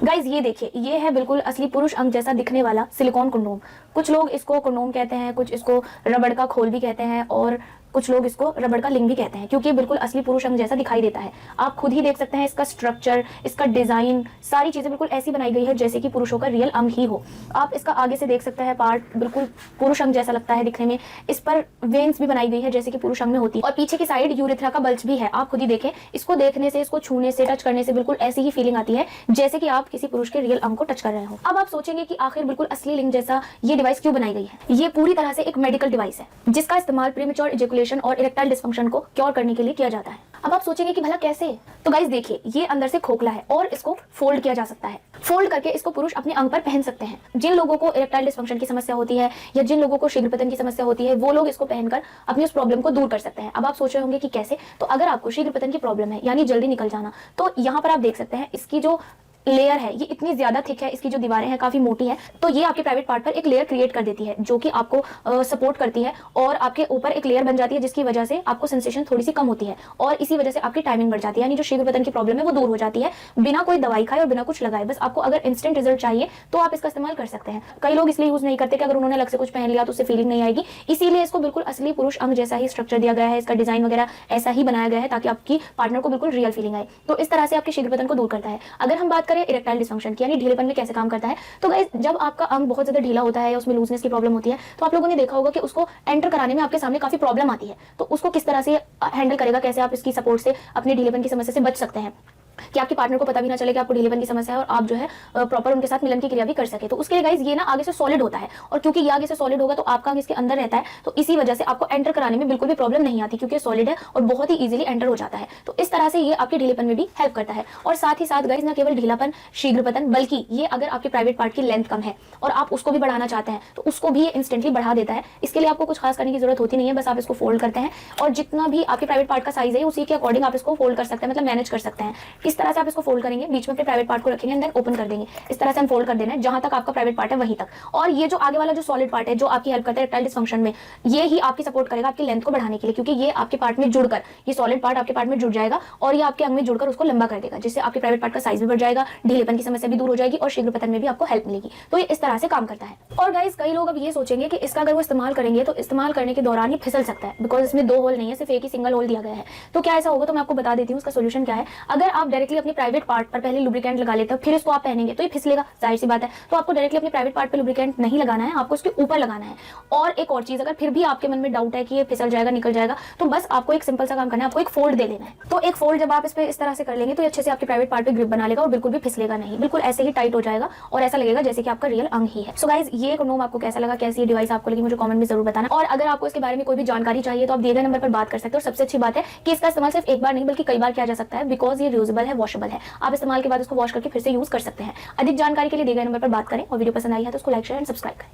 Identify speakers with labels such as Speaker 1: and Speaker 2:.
Speaker 1: Guys ये देखिए, ये है बिल्कुल असली पुरुष अंग जैसा दिखने वाला सिलिकॉन कंडोम। कुछ लोग इसको कंडोम कहते हैं, कुछ इसको रबड़ का खोल भी कहते हैं और कुछ लोग इसको रबड़ का लिंग भी कहते हैं, क्योंकि बिल्कुल असली पुरुष अंग जैसा दिखाई देता है। आप खुद ही देख सकते हैं इसका स्ट्रक्चर, इसका डिजाइन, सारी चीजें बिल्कुल ऐसी बनाई गई है जैसे कि पुरुषों का रियल अंग ही हो। आप इसका आगे से देख सकते हैं पार्ट, बिल्कुल पुरुष अंग जैसा लगता है दिखने में। इस पर वेन्स भी बनाई गई है जैसे कि पुरुष अंग में होती है, और पीछे की साइड यूरेथ्रा का बल्ज भी है। आप खुद ही देखें, इसको देखने से, इसको छूने से, टच करने से बिल्कुल ऐसी ही फीलिंग आती है जैसे कि आप किसी पुरुष के रियल अंग को टच कर रहे हो। अब आप सोचेंगे कि आखिर बिल्कुल असली लिंग जैसा ये डिवाइस क्यों बनाई गई है। ये पूरी तरह से एक मेडिकल डिवाइस है जिसका इस्तेमाल प्रीमेच्योर इजैकुलेशन और इरेक्टाइल डिसफंक्शन को क्योर करने के लिए किया जाता है। अब आप सोचेंगे कि भला कैसे, तो गाइस देखिए, ये अंदर से खोखला है और इसको फोल्ड किया जा सकता है। फोल्ड करके इसको पुरुष अपने अंग पर पहन सकते हैं। जिन लोगों को इरेक्टाइल डिसफंक्शन की समस्या होती है या जिन लोगों को शीघ्रपतन की समस्या होती है, वो लोग इसको पहनकर अपनी उस प्रॉब्लम को दूर कर सकते हैं। अब आप सोच रहे होंगे कि कैसे, तो अगर आपको शीघ्रपतन की प्रॉब्लम है यानी जल्दी निकल जाना, तो यहाँ पर आप देख सकते हैं इसकी जो लेयर है ये इतनी ज्यादा थिक है, इसकी जो दीवारें हैं काफी मोटी है, तो ये आपके प्राइवेट पार्ट पर एक लेयर क्रिएट कर देती है जो कि आपको सपोर्ट करती है और आपके ऊपर एक लेयर बन जाती है जिसकी वजह से आपको सेंसेशन थोड़ी सी कम होती है और इसी वजह से आपकी टाइमिंग बढ़ जाती है, यानी जो शीघ्रपतन की प्रॉब्लम है वो दूर हो जाती है बिना कोई दवाई खाए और बिना कुछ लगाए। बस आपको अगर इंस्टेंट रिजल्ट चाहिए तो आप इसका इस्तेमाल कर सकते हैं। कई लोग इसलिए यूज नहीं करते कि अगर उन्होंने अलग से कुछ पहन लिया तो उससे फीलिंग नहीं आएगी, इसीलिए इसको बिल्कुल असली पुरुष अंग जैसा ही स्ट्रक्चर दिया गया है, इसका डिजाइन वगैरह ऐसा ही बनाया गया है ताकि आपकी पार्टनर को बिल्कुल रियल फीलिंग आए। तो इस तरह से आपके शीघ्रपतन को दूर करता है। अगर हम बात करें इरेक्टाइल डिसफंक्शन यानी ढीलेपन में कैसे काम करता है, तो गाइस जब आपका अंग बहुत ज्यादा ढीला होता है या उसमें लूजनेस की प्रॉब्लम होती है, तो आप लोगों ने देखा होगा कि उसको एंटर कराने में आपके सामने काफी प्रॉब्लम आती है। तो उसको किस तरह से हैंडल करेगा, कैसे आप इसकी सपोर्ट से अपने ढीलेपन की समस्या से बच सकते हैं कि आपके पार्टनर को पता भी ना चले कि आपको ढीलेपन की समस्या है और आप जो है प्रॉपर उनके साथ मिलन की क्रिया भी कर सके। तो उसके लिए गाइस ये ना आगे से सॉलिड होता है, और क्योंकि ये आगे से सॉलिड होगा तो आपका अंग इसके अंदर रहता है, तो इसी वजह से आपको एंटर कराने में बिल्कुल भी प्रॉब्लम नहीं आती क्योंकि सॉलिड है और बहुत ही इजीली एंटर हो जाता है। तो इस तरह से ये आपके ढीलेपन में भी हेल्प करता है। और साथ ही साथ गाइस ना केवल ढीलापन, शीघ्रपतन, बल्कि ये अगर आपके प्राइवेट पार्ट की लेंथ कम है और आप उसको भी बढ़ाना चाहते हैं तो उसको भी इंस्टेंटली बढ़ा देता है। इसके लिए आपको कुछ खास करने की जरूरत होती नहीं है, बस आप इसको फोल्ड करते हैं और जितना भी आपके प्राइवेट पार्ट का साइज है उसी के अकॉर्डिंग आप इसको फोल्ड कर सकते हैं, मतलब मैनेज कर सकते हैं। इस तरह से आप इसको फोल्ड करेंगे, बीच में अपने प्राइवेट पार्ट को रखेंगे एंड देन ओपन कर देंगे। इस तरह से हम फोल्ड कर देना है जहां तक आपका प्राइवेट पार्ट है वहीं तक। और ये जो आगे वाला जो सॉलिड पार्ट है जो आपकी हेल्प करता है इरेक्टाइल डिसफंक्शन में, ये ही आपकी सपोर्ट करेगा आपकी लेंथ को बढ़ाने के लिए, क्योंकि ये आपके पार्ट में जुड़कर, ये सॉलिड पार्ट आपके पार्ट में जुड़ जाएगा और ये आपके अंग में जुड़कर उसको लंबा कर देगा, जिससे आपके प्राइवेट पार्ट का साइज भी बढ़ जाएगा, ढीलेपन की समस्या भी दूर हो जाएगी और शीघ्रपतन में भी आपको हेल्प मिलेगी। तो ये इस तरह से काम करता है। और गाइस कई लोग अब ये सोचेंगे कि इसका अगर वो इस्तेमाल करेंगे तो इस्तेमाल करने के दौरान ये फिसल सकता है, बिकॉज इसमें 2 होल नहीं है, सिर्फ एक ही सिंगल होल दिया गया है। तो क्या ऐसा होगा, तो मैं आपको बता देती हूँ उसका सोल्यूशन क्या है। अगर आप डायरेक्टली अपने प्राइवेट पार्ट पर पहले लुब्रिकेंट लगा लेते हो फिर इसको आप पहनेंगे तो ये फिसलेगा, जाहिर सी बात है। तो आपको डायरेक्टली अपने प्राइवेट पार्ट पे लुब्रिकेंट नहीं लगाना है, आपको इसके ऊपर लगाना है। और एक और चीज, अगर फिर भी आपके मन में डाउट है कि ये फिसल जाएगा, निकल जाएगा, तो बस आपको एक सिंपल सा काम करना है, आपको एक फोल्ड दे लेना है। तो एक फोल्ड जब आप इस पे इस तरह से कर लेंगे तो ये अच्छे से आपके प्राइवेट पार्ट पे ग्रिप बना लेगा और बिल्कुल भी फिसलेगा नहीं, बिल्कुल ऐसे ही टाइट हो जाएगा और ऐसा लगेगा जैसे कि आपका रियल अंग ही है। सो गाइस ये कंडोम आपको कैसा लगा, कैसी ये डिवाइस आपको लगी, मुझे कमेंट में जरूर बताना। और अगर आपको इसके बारे में कोई भी जानकारी चाहिए तो आप दिए गए नंबर पर बात कर सकते हो। और सबसे अच्छी बात है कि इसका इस्तेमाल सिर्फ एक बार नहीं बल्कि कई बार किया जा सकता है, बिकॉज ये रियूजेबल है, वॉशेबल है। आप इस्तेमाल के बाद इसको वॉश करके फिर से यूज कर सकते हैं। अधिक जानकारी के लिए दिए गए नंबर पर बात करें और वीडियो पसंद आई है तो उसको लाइक, शेयर एंड सब्सक्राइब करें।